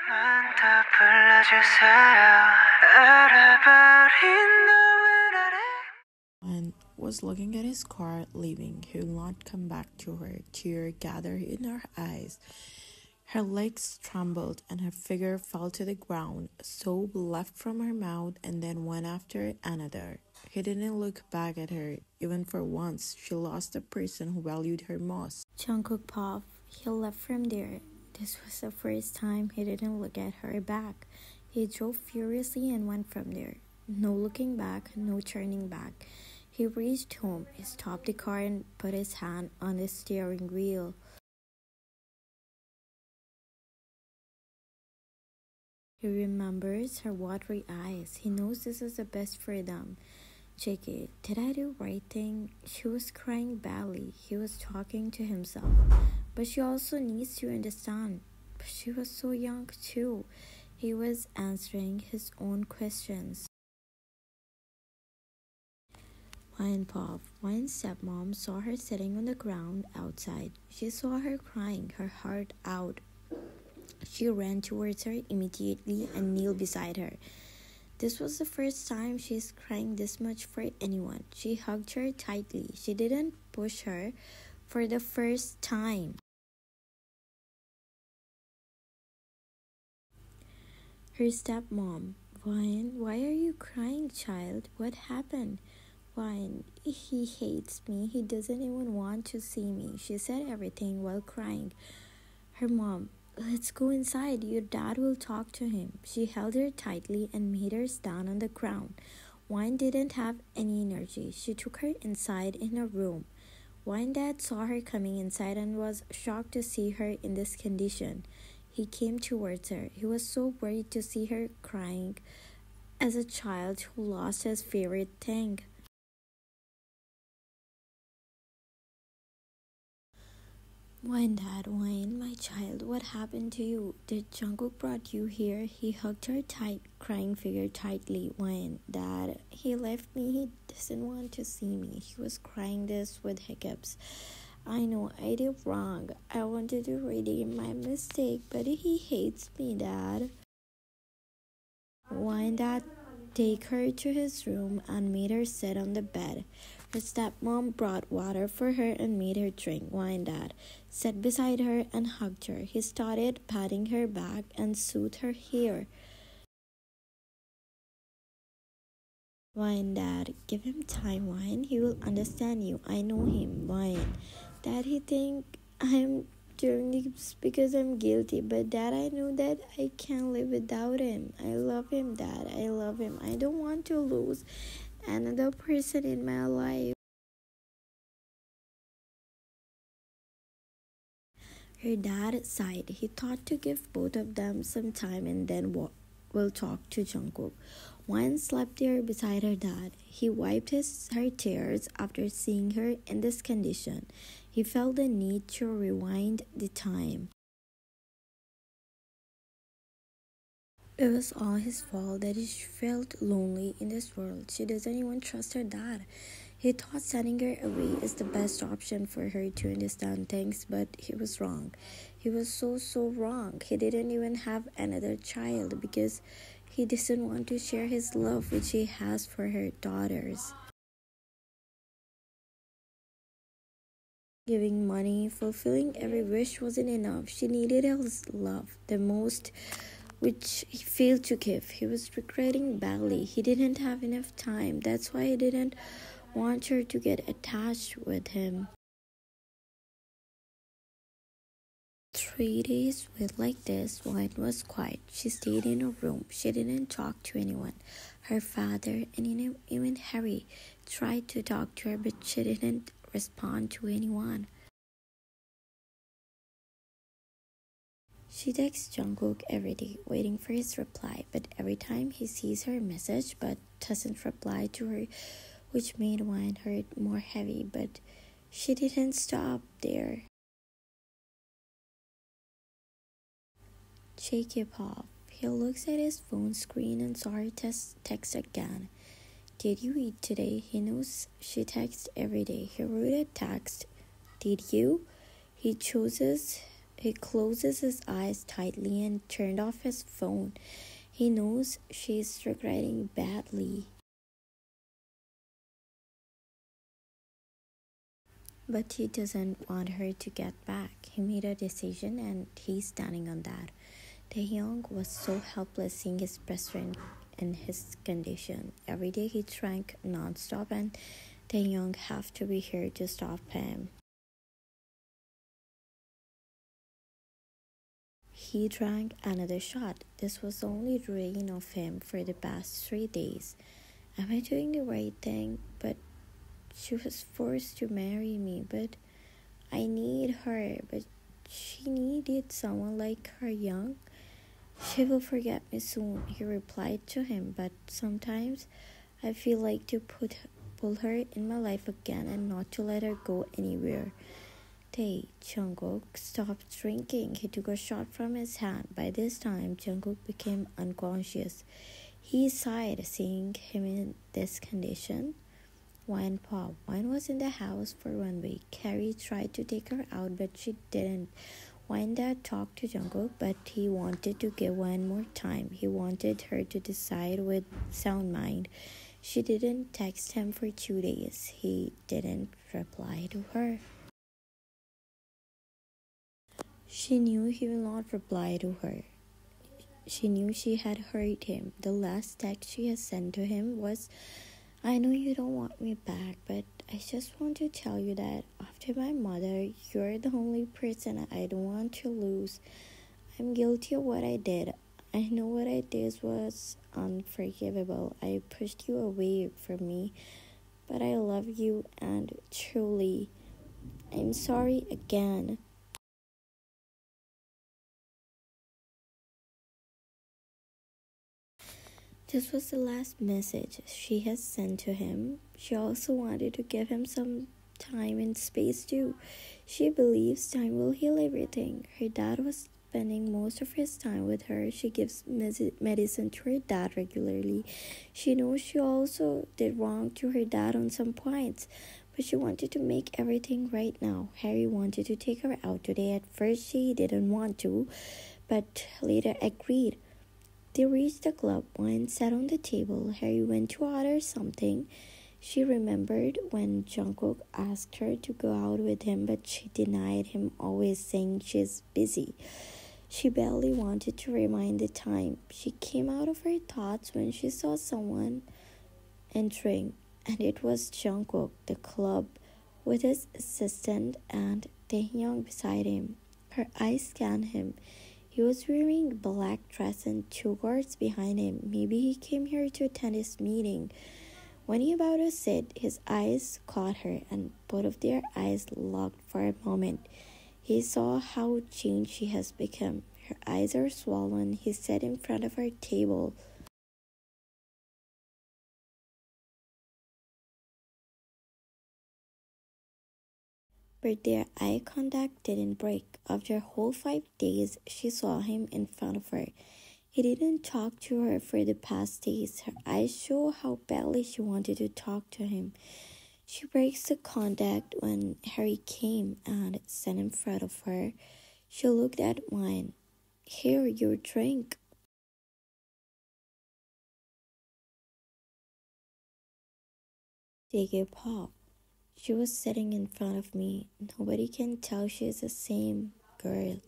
더 불러주세요. 잃어버린 너를 알아. And was looking at his car leaving. He will not come back to her. Tears gathered in her eyes. Her legs trembled and her figure fell to the ground. A sob left from her mouth and then one after another. He didn't look back at her. Even for once, she lost the person who valued her most. Jungkook puffed. He left from there. This was the first time he didn't look at her back. He drove furiously and went from there. No looking back, no turning back. He reached home. He stopped the car and put his hand on the steering wheel. He remembers her watery eyes. He knows this is the best for them. JK, did I do right thing? She was crying badly. He was talking to himself. But she also needs to understand. But she was so young too. He was answering his own questions. Wine Pop, Wine's stepmom saw her sitting on the ground outside. She saw her crying, her heart out. She ran towards her immediately and kneeled beside her. This was the first time she's crying this much for anyone. She hugged her tightly. She didn't push her for the first time. Her stepmom, Wine, why are you crying, child? What happened? Wine, he hates me. He doesn't even want to see me. She said everything while crying. Her mom, let's go inside. Your dad will talk to him. She held her tightly and made her stand on the ground. Wine didn't have any energy. She took her inside in a room. Wine dad saw her coming inside and was shocked to see her in this condition. He came towards her. He was so worried to see her crying as a child who lost his favorite thing. Wine, Dad, Wine, my child, what happened to you? Did Jungkook brought you here? He hugged her tight, crying figure tightly. Wine, Dad, he left me. He doesn't want to see me. He was crying this with hiccups. I know I did wrong. I wanted to redeem my mistake, but he hates me, Dad. Wine, Dad, take her to his room and made her sit on the bed. Her stepmom brought water for her and made her drink. Wine Dad sat beside her and hugged her. He started patting her back and soothed her hair. Wine Dad, give him time, Wine. He will understand you. I know him, Wine. Dad, he think I'm doing this because I'm guilty. But Dad, I know that I can't live without him. I love him, Dad. I love him. I don't want to lose another person in my life. Her dad sighed. He thought to give both of them some time and then will talk to Jungkook. Wine slept there beside her dad. He wiped her tears after seeing her in this condition. He felt the need to rewind the time. It was all his fault that she felt lonely in this world. She doesn't even trust her dad. He thought sending her away is the best option for her to understand things, but he was wrong. He was so wrong. He didn't even have another child because he doesn't want to share his love which he has for her daughters. Giving money, fulfilling every wish wasn't enough. She needed his love the most, which he failed to give. He was regretting badly. He didn't have enough time. That's why he didn't want her to get attached with him. 3 days went like this. Wine was quiet. She stayed in her room. She didn't talk to anyone. Her father and even Harry tried to talk to her, but she didn't respond to anyone. She texts Jungkook every day, waiting for his reply, but every time he sees her message but doesn't reply to her, which made Wine hurt more heavy, but she didn't stop there. Jacob off. He looks at his phone screen and saw her text again. Did you eat today? He knows she texts every day. He wrote a text. Did you? He chooses He closes his eyes tightly and turned off his phone. He knows she's regretting badly. But he doesn't want her to get back. He made a decision and he's standing on that. Taehyung was so helpless seeing his best friend in his condition. Every day he drank non-stop and Taehyung have to be here to stop him. He drank another shot. This was the only drain of him for the past 3 days. Am I doing the right thing? But she was forced to marry me. But I need her. But she needed someone like her young. She will forget me soon, he replied to him. But sometimes I feel like to pull her in my life again and not to let her go anywhere. Tae Jungkook stopped drinking. He took a shot from his hand. By this time, Jungkook became unconscious. He sighed, seeing him in this condition. Wine pop. Wine was in the house for 1 week. Carrie tried to take her out, but she didn't. Wine dad talked to Jungkook, but he wanted to give Wine more time. He wanted her to decide with sound mind. She didn't text him for 2 days. He didn't reply to her. She knew he will not reply to her. She knew she had hurt him. The last text she had sent to him was, I know you don't want me back, but I just want to tell you that after my mother, you're the only person I don't want to lose. I'm guilty of what I did. I know what I did was unforgivable. I pushed you away from me, but I love you and truly, I'm sorry again. This was the last message she has sent to him. She also wanted to give him some time and space too. She believes time will heal everything. Her dad was spending most of his time with her. She gives medicine to her dad regularly. She knows she also did wrong to her dad on some points, but she wanted to make everything right now. Harry wanted to take her out today. At first she didn't want to, but later agreed. They reached the club. Wine sat on the table. Harry went to order something. She remembered when Jungkook asked her to go out with him, but she denied him, always saying she's busy. She barely wanted to remind the time. She came out of her thoughts when she saw someone entering, and it was Jungkook, the club, with his assistant and Taehyung beside him. Her eyes scanned him. He was wearing a black dress and 2 guards behind him. Maybe he came here to attend his meeting. When he about to sit, his eyes caught her, and both of their eyes locked for a moment. He saw how changed she has become. Her eyes are swollen. He sat in front of her table. But their eye contact didn't break. After a whole 5 days, she saw him in front of her. He didn't talk to her for the past days. Her eyes show how badly she wanted to talk to him. She breaks the contact when Harry came and sat in front of her. She looked at Wine. Here, your drink. Take a pop. She was sitting in front of me. Nobody can tell she is the same girl.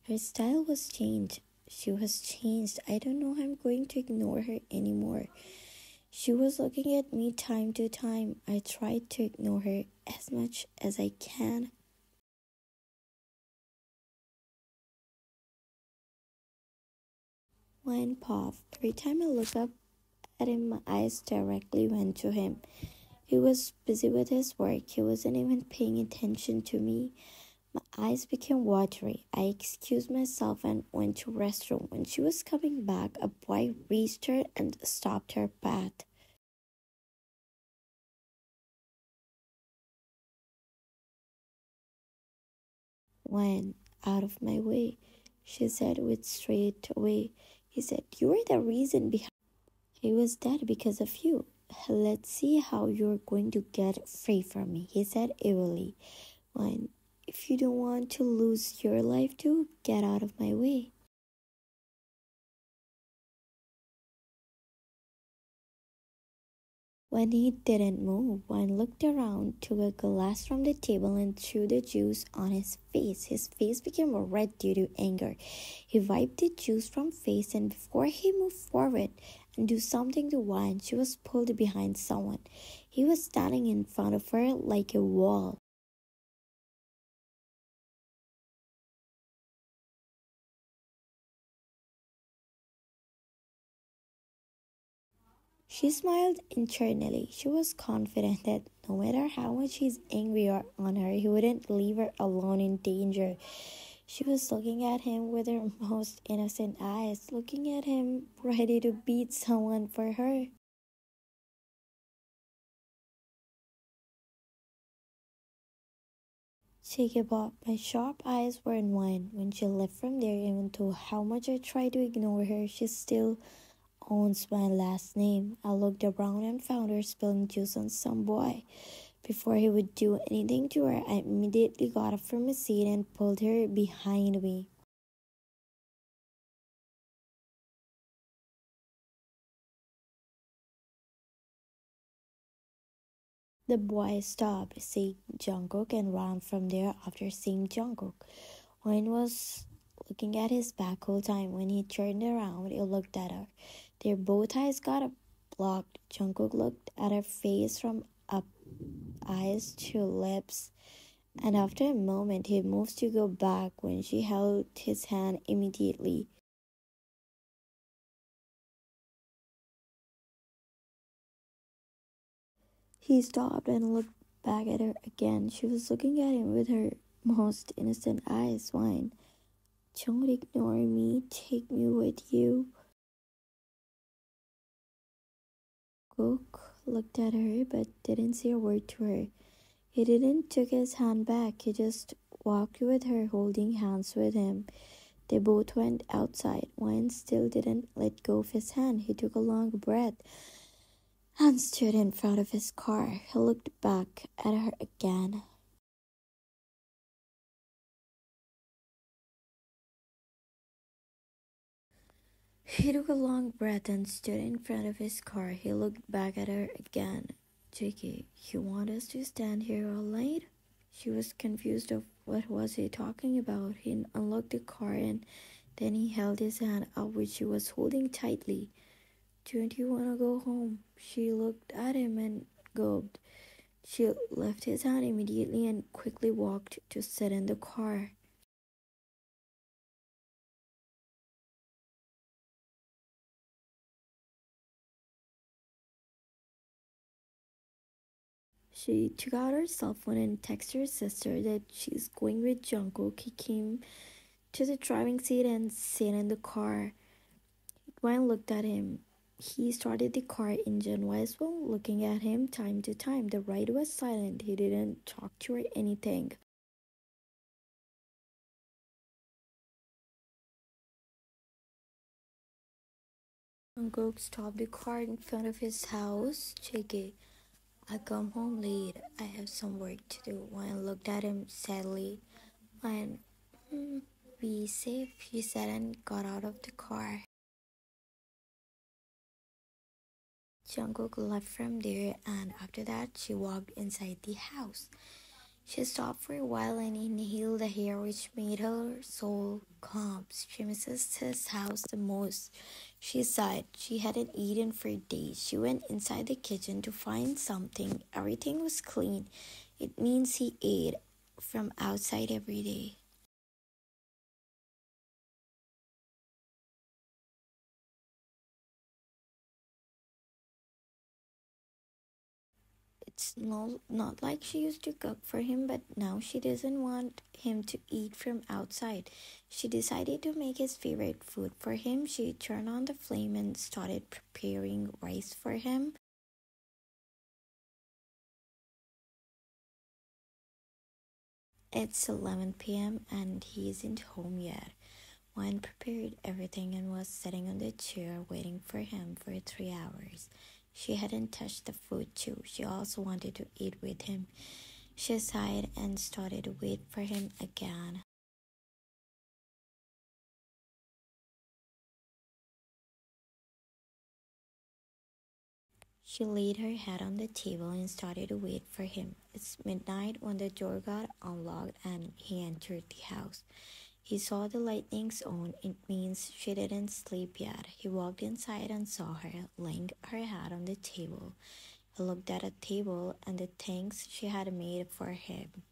Her style was changed. She was changed. I don't know how I'm going to ignore her anymore. She was looking at me time to time. I tried to ignore her as much as I can. Wine puff. Every time I looked up at him, my eyes directly went to him. He was busy with his work. He wasn't even paying attention to me. My eyes became watery. I excused myself and went to restroom. When she was coming back, a boy reached her and stopped her path. Went out of my way, she said with straight away. He said, you are the reason behind. He was dead because of you. Let's see how you're going to get free from me, he said evilly. When If you don't want to lose your life too, get out of my way. When he didn't move, Wayne looked around, took a glass from the table, and threw the juice on his face. His face became red due to anger. He wiped the juice from face, and before he moved forward and do something to Wayne, she was pulled behind someone. He was standing in front of her like a wall. She smiled internally. She was confident that no matter how much he's angry or on her, he wouldn't leave her alone in danger. She was looking at him with her most innocent eyes, looking at him ready to beat someone for her. She gave up. My sharp eyes were on Wine when she left from there, even though how much I tried to ignore her, she still owns my last name. I looked around and found her spilling juice on some boy. Before he would do anything to her, I immediately got up from my seat and pulled her behind me. The boy stopped, seeing Jungkook, and ran from there after seeing Jungkook. Wayne was looking at his back whole time. When he turned around, he looked at her. Their both eyes got blocked. Jungkook looked at her face from up eyes to lips, and after a moment, he moved to go back when she held his hand immediately. He stopped and looked back at her again. She was looking at him with her most innocent eyes. Wine. Don't ignore me. Take me with you. Cook looked at her but didn't say a word to her. He didn't take his hand back. He just walked with her, holding hands with him. They both went outside. Wine still didn't let go of his hand. He took a long breath and stood in front of his car. He looked back at her again. He took a long breath and stood in front of his car. He looked back at her again. JK, you want us to stand here all night? She was confused of what was he talking about. He unlocked the car and then he held his hand up which she was holding tightly. Don't you want to go home? She looked at him and gulped. She left his hand immediately and quickly walked to sit in the car. She took out her cell phone and texted her sister that she's going with Jungkook. He came to the driving seat and sat in the car. Gwen looked at him. He started the car engine while looking at him time to time. The ride was silent. He didn't talk to her anything. Jungkook stopped the car in front of his house. JK, I come home late. I have some work to do. Wayne looked at him sadly. Wayne, be safe, he said and got out of the car. Jungkook left from there and after that she walked inside the house. She stopped for a while and inhaled the air which made her soul calm. She misses his house the most. She sighed. She hadn't eaten for days. She went inside the kitchen to find something. Everything was clean. It means he ate from outside every day. It's not like she used to cook for him, but now she doesn't want him to eat from outside. She decided to make his favorite food for him. She turned on the flame and started preparing rice for him. It's 11 p.m. and he isn't home yet. Juan prepared everything and was sitting on the chair waiting for him for 3 hours. She hadn't touched the food too. She also wanted to eat with him. She sighed and started to wait for him again. She laid her head on the table and started to wait for him. It's midnight when the door got unlocked and he entered the house. He saw the lightning's on. It means she didn't sleep yet. He walked inside and saw her laying her head on the table. He looked at the table and the things she had made for him.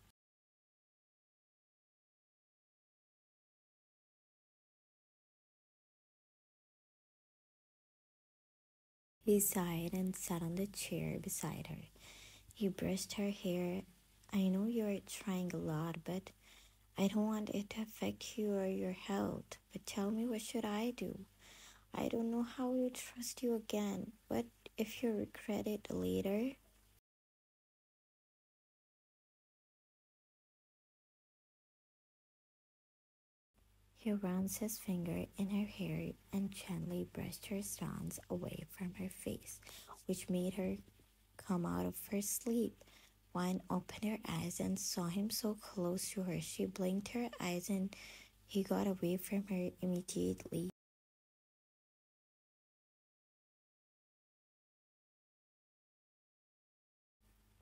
He sighed and sat on the chair beside her. He brushed her hair. I know you're trying a lot, but I don't want it to affect you or your health. But tell me, what should I do? I don't know how to trust you again. What if you regret it later? He runs his finger in her hair and gently brushed her strands away from her face, which made her come out of her sleep. Wine opened her eyes and saw him so close to her. She blinked her eyes and he got away from her immediately.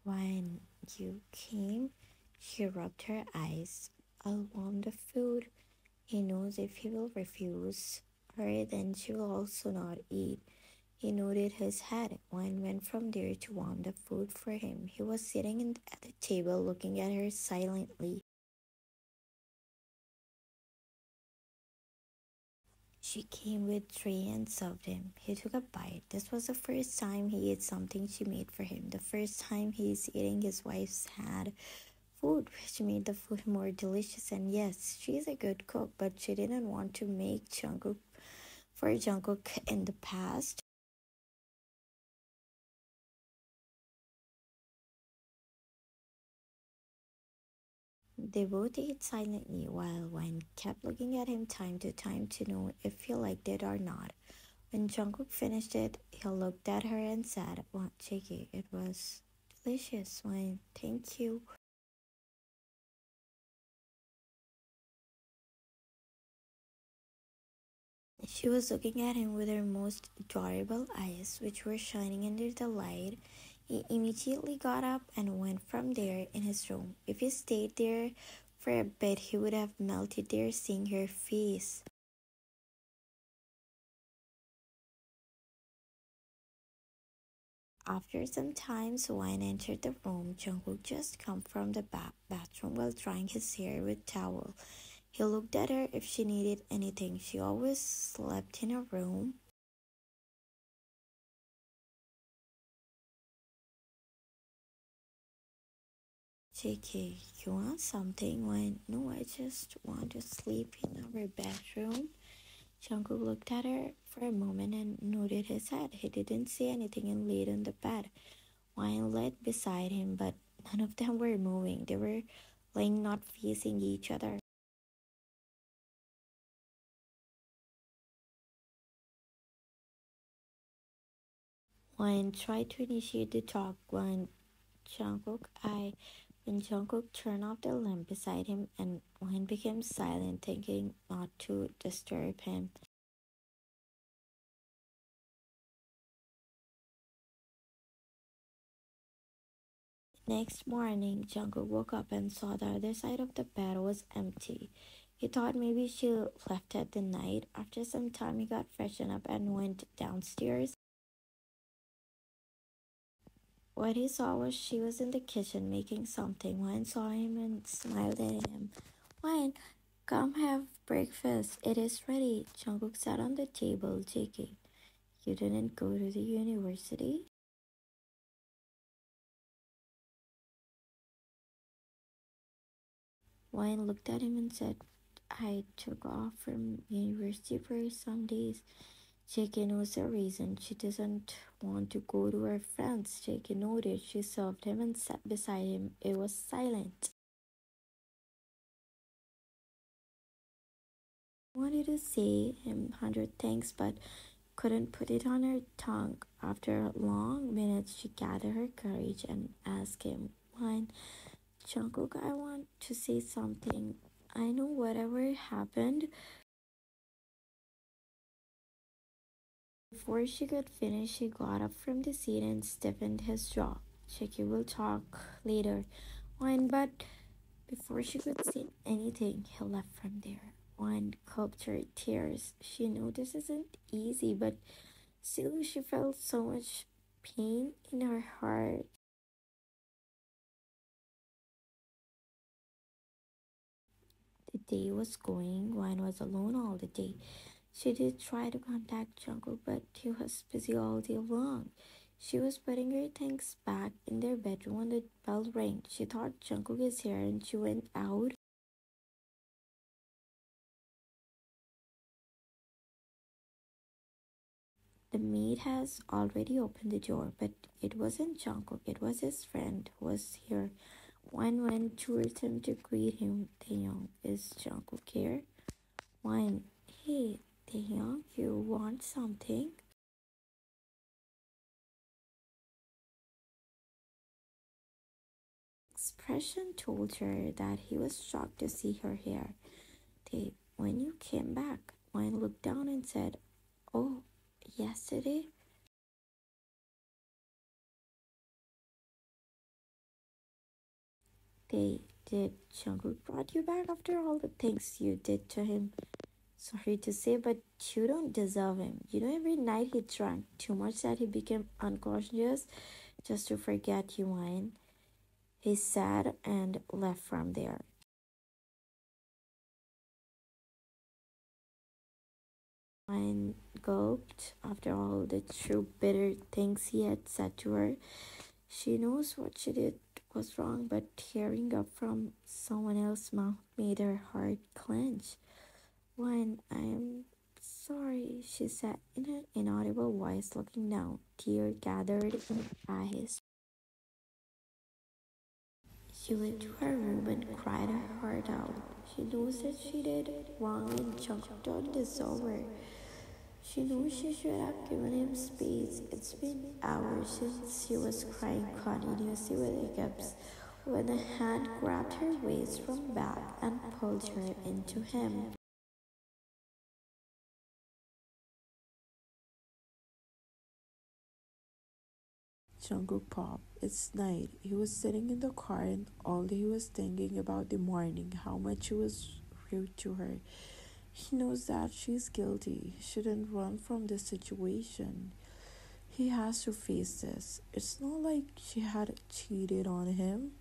When you came, she rubbed her eyes. I'll warm the food. He knows if he will refuse her, then she will also not eat. He nodded his head. Wine went from there to warm the food for him. He was sitting at the table looking at her silently. She came with tray and served him. He took a bite. This was the first time he ate something she made for him. The first time he is eating his wife's hand food, which made the food more delicious. And yes, she's a good cook, but she didn't want to make Jungkook for Jungkook in the past. They both ate silently while Wine kept looking at him time to time to know if he liked it or not. When Jungkook finished it, he looked at her and said, "What, Cheeky? It was delicious, Wine. Thank you." She was looking at him with her most adorable eyes, which were shining under the light. He immediately got up and went from there in his room. If he stayed there for a bit, he would have melted there seeing her face. After some time, Wine entered the room. Jungkook just come from the bathroom while drying his hair with towel. He looked at her if she needed anything. She always slept in her room. JK, you want something? Why? No, I just want to sleep in our bedroom. Jungkook looked at her for a moment and nodded his head. He didn't say anything and laid on the bed. Wine lay beside him, but none of them were moving. They were laying not facing each other. Wine tried to initiate the talk Jungkook I when Jungkook turned off the lamp beside him and Wine became silent, thinking not to disturb him. Next morning, Jungkook woke up and saw the other side of the bed was empty. He thought maybe she left at the night. After some time, he got freshened up and went downstairs. What he saw was she was in the kitchen making something. Wine saw him and smiled at him. Wine, come have breakfast. It is ready. Jungkook sat on the table, JK. You didn't go to the university? Wine looked at him and said, I took off from university for some days. JK knows the reason. She doesn't want to go to her friends. JK noted. She served him and sat beside him. It was silent. Wanted to say him 100 things, but couldn't put it on her tongue. After long minutes, she gathered her courage and asked him, Wine, Jungkook, I want to say something. I know whatever happened. Before she could finish, he got up from the seat and stiffened his jaw. Chicky will talk later. Wine, but before she could say anything, he left from there. Wine cupped her tears. She knew this isn't easy, but still she felt so much pain in her heart. The day was going. Wine was alone all the day. She did try to contact Jungkook, but he was busy all day long. She was putting her things back in their bedroom when the bell rang. She thought Jungkook is here and she went out. The maid has already opened the door, but it wasn't Jungkook. It was his friend who was here. Wan went towards him to greet him. Taeyong, is Jungkook here? Wan, hey, Taeyong, you want something? Expression told her that he was shocked to see her here. They, when you came back, Wan looked down and said, oh, yesterday? They did. Jungkook brought you back after all the things you did to him. Sorry to say, but you don't deserve him. You know, every night he drank too much that he became unconscious just to forget you, Wine. He said and left from there. Wine gulped after all the true bitter things he had said to her. She knows what she did was wrong, but hearing up from someone else's mouth made her heart clench. Wine, I'm sorry, she said in an inaudible voice, looking down. Tears gathered in her eyes. She went to her room and cried her heart out. She knows that she did wrong and jumped on this over. She knows she should have given him space. It's been hours since she was crying continuously with hiccups when a hand grabbed her waist from back and pulled her into him. Jungkook popped. It's night. He was sitting in the car and all he was thinking about the morning, how much he was rude to her. He knows that she's guilty. He shouldn't run from this situation. He has to face this. It's not like she had cheated on him.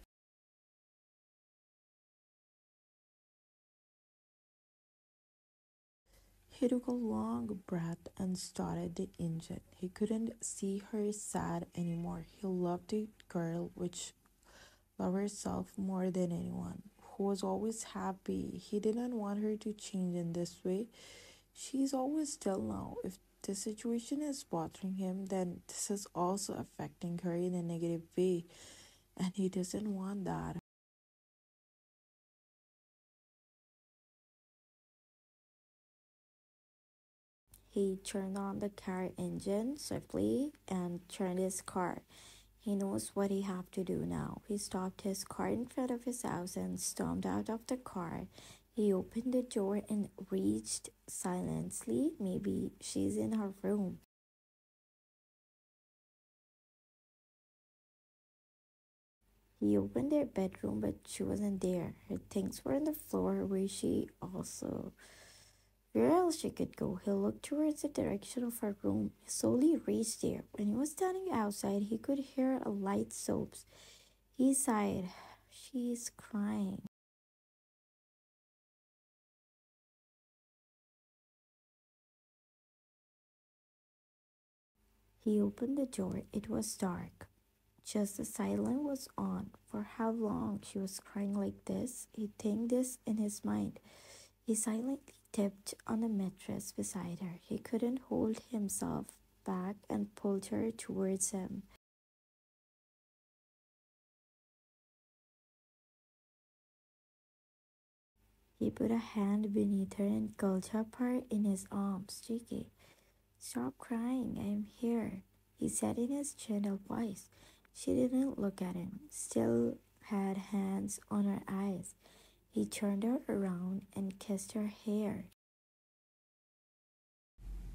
He took a long breath and started the engine. He couldn't see her sad anymore. He loved the girl which loved herself more than anyone, who was always happy. He didn't want her to change in this way. She's always still now. If the situation is bothering him, then this is also affecting her in a negative way, and he doesn't want that. He turned on the car engine swiftly and turned his car. He knows what he have to do now. He stopped his car in front of his house and stormed out of the car. He opened the door and reached silently. Maybe she's in her room. He opened their bedroom, but she wasn't there. Her things were on the floor where she also. Where else she could go? He looked towards the direction of her room. He slowly reached there. When he was standing outside, he could hear a light sobs. He sighed. She's crying. He opened the door. It was dark. Just the silence was on. For how long she was crying like this? He think this in his mind. He silently tipped on the mattress beside her. He couldn't hold himself back and pulled her towards him. He put a hand beneath her and curled her apart in his arms. Jake, stop crying, I'm here, he said in his gentle voice. She didn't look at him. Still, had hands on her eyes. He turned her around and kissed her hair.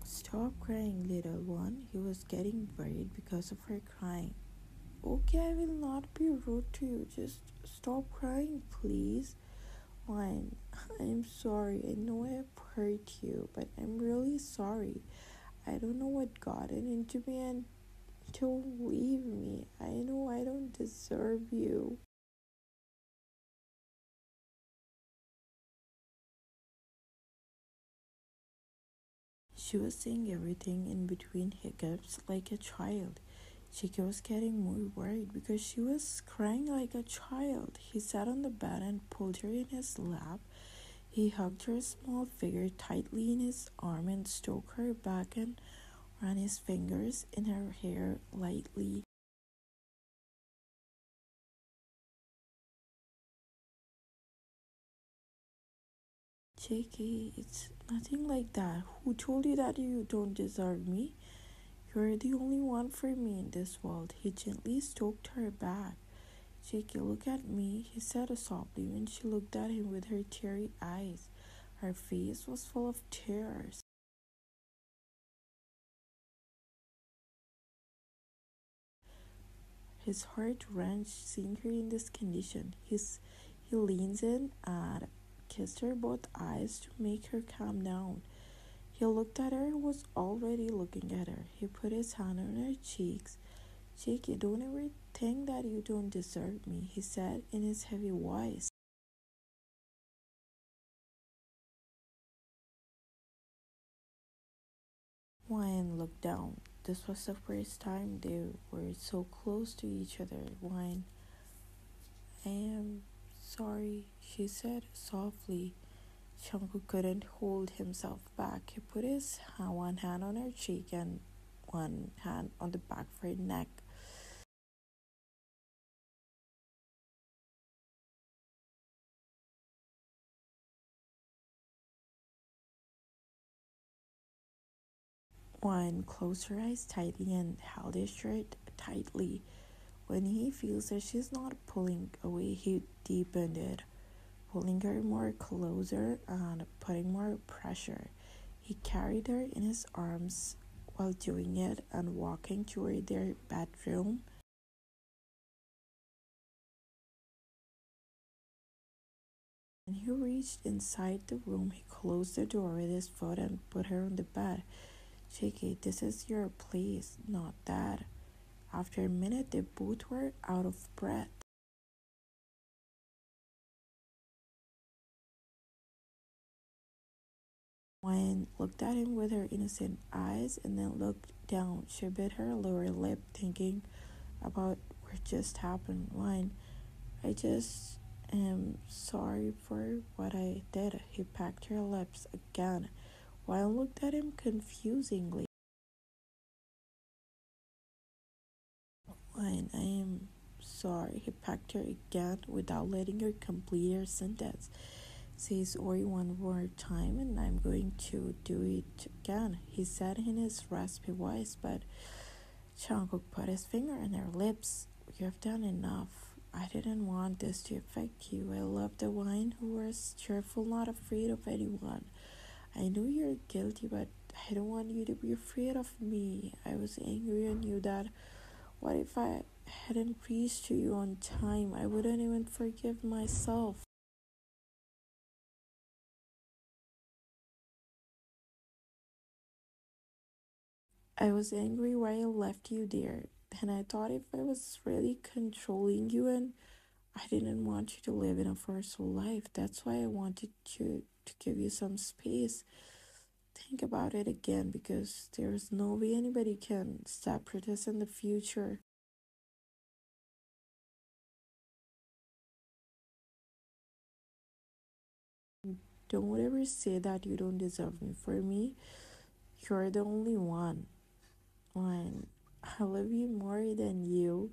Stop crying, little one. He was getting worried because of her crying. Okay, I will not be rude to you. Just stop crying, please. Fine. I'm sorry. I know I've hurt you, but I'm really sorry. I don't know what got it into me, and don't leave me. I know I don't deserve you. She was saying everything in between hiccups like a child. Chicky was getting more worried because she was crying like a child. He sat on the bed and pulled her in his lap. He hugged her small figure tightly in his arm and stroked her back and ran his fingers in her hair lightly. Chicky, it's nothing like that. Who told you that you don't deserve me? You're the only one for me in this world. He gently stroked her back. Jake, look at me, he said softly when she looked at him with her teary eyes. Her face was full of tears. His heart wrenched seeing her in this condition. He leans in and kissed her both eyes to make her calm down. He looked at her, was already looking at her. He put his hand on her cheeks. Jake, don't ever think that you don't deserve me, he said in his heavy voice. Wine looked down. This was the first time they were so close to each other. Wine, I am sorry, she said softly. Changu couldn't hold himself back. He put his one hand on her cheek and one hand on the back of her neck. Wine closed her eyes tightly and held his shirt tightly. When he feels that she's not pulling away, he deepened it, pulling her more closer and putting more pressure. He carried her in his arms while doing it and walking toward their bedroom. When he reached inside the room, he closed the door with his foot and put her on the bed. Shaky, this is your place, not that. After a minute, they both were out of breath. Wayne looked at him with her innocent eyes and then looked down. She bit her lower lip, thinking about what just happened. Wayne, I just am sorry for what I did. He packed her lips again. Wayne looked at him confusingly. Wayne, I am sorry. He packed her again without letting her complete her sentence. Say sorry one more time and I'm going to do it again, he said in his raspy voice, but Jungkook put his finger on her lips. You have done enough. I didn't want this to affect you. I love the wine who was cheerful, not afraid of anyone. I know you're guilty, but I don't want you to be afraid of me. I was angry on you that what if I hadn't preached to you on time? I wouldn't even forgive myself. I was angry why I left you there. And I thought if I was really controlling you and I didn't want you to live in a forceful life. That's why I wanted to give you some space. Think about it again because there's no way anybody can separate us in the future. Don't ever say that you don't deserve me. For me, you're the only one. And I love you more than you.